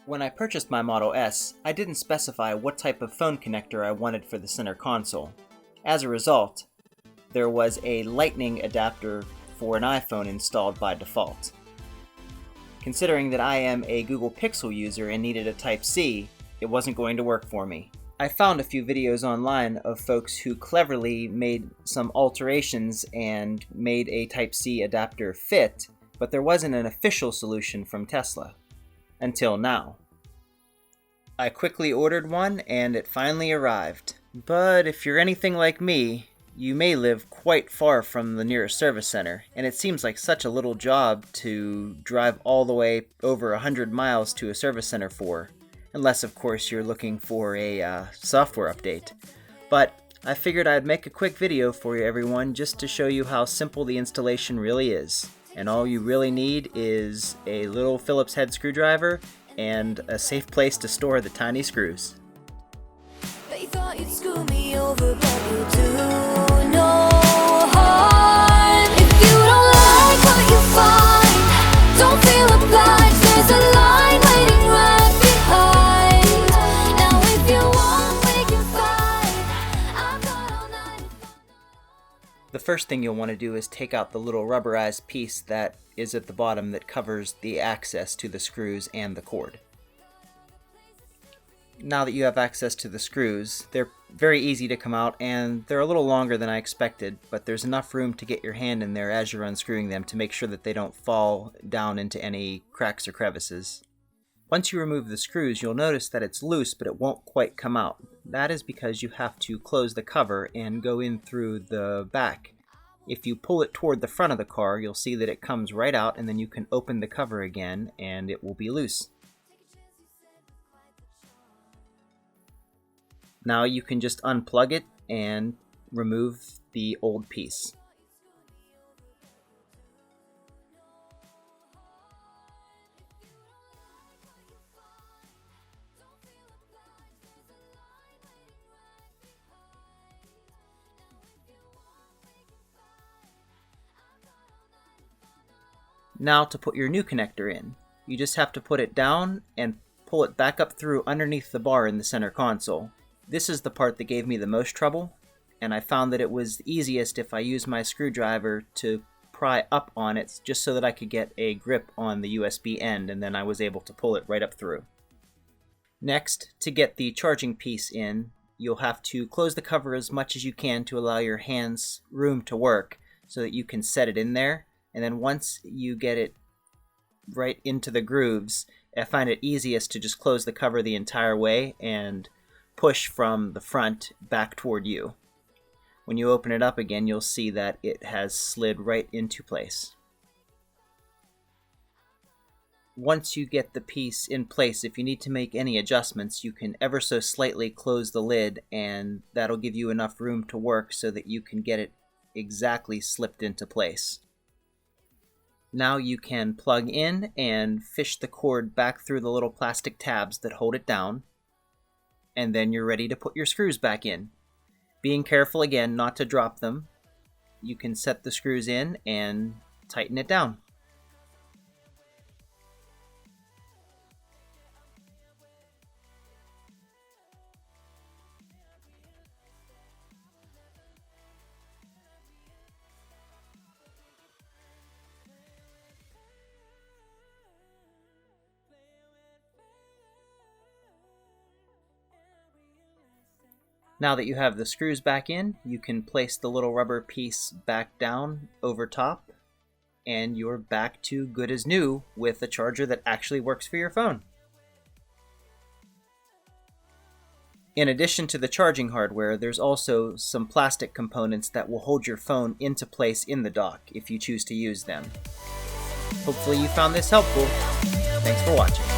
When I purchased my Model S, I didn't specify what type of phone connector I wanted for the center console. As a result, there was a Lightning adapter for an iPhone installed by default. Considering that I am a Google Pixel user and needed a Type-C, it wasn't going to work for me. I found a few videos online of folks who cleverly made some alterations and made a Type-C adapter fit, but there wasn't an official solution from Tesla. Until now. I quickly ordered one and it finally arrived. But if you're anything like me, you may live quite far from the nearest service center, and it seems like such a little job to drive all the way over 100 miles to a service center for, unless of course you're looking for a software update. But I figured I'd make a quick video for you everyone just to show you how simple the installation really is. And all you really need is a little Phillips head screwdriver and a safe place to store the tiny screws. They thought you'd screw me over, but you do no harm. If you don't like what you find, don't feel obliged. There's a line waiting right behind. Now if you want, we can fight. I've got all night. The first thing you'll want to do is take out the little rubberized piece that is at the bottom that covers the access to the screws and the cord. Now that you have access to the screws, they're very easy to come out and they're a little longer than I expected, but there's enough room to get your hand in there as you're unscrewing them to make sure that they don't fall down into any cracks or crevices. Once you remove the screws, you'll notice that it's loose, but it won't quite come out. That is because you have to close the cover and go in through the back. If you pull it toward the front of the car, you'll see that it comes right out, and then you can open the cover again and it will be loose. Now you can just unplug it and remove the old piece. Now to put your new connector in. You just have to put it down and pull it back up through underneath the bar in the center console. This is the part that gave me the most trouble, and I found that it was easiest if I used my screwdriver to pry up on it just so that I could get a grip on the USB end, and then I was able to pull it right up through. Next, to get the charging piece in, you'll have to close the cover as much as you can to allow your hands room to work so that you can set it in there. And then once you get it right into the grooves, I find it easiest to just close the cover the entire way and push from the front back toward you. When you open it up again, you'll see that it has slid right into place. Once you get the piece in place, if you need to make any adjustments, you can ever so slightly close the lid, and that'll give you enough room to work so that you can get it exactly slipped into place. Now you can plug in and fish the cord back through the little plastic tabs that hold it down, and then you're ready to put your screws back in. Being careful again not to drop them, you can set the screws in and tighten it down. Now that you have the screws back in, you can place the little rubber piece back down over top, and you're back to good as new with a charger that actually works for your phone. In addition to the charging hardware, there's also some plastic components that will hold your phone into place in the dock if you choose to use them. Hopefully you found this helpful. Thanks for watching.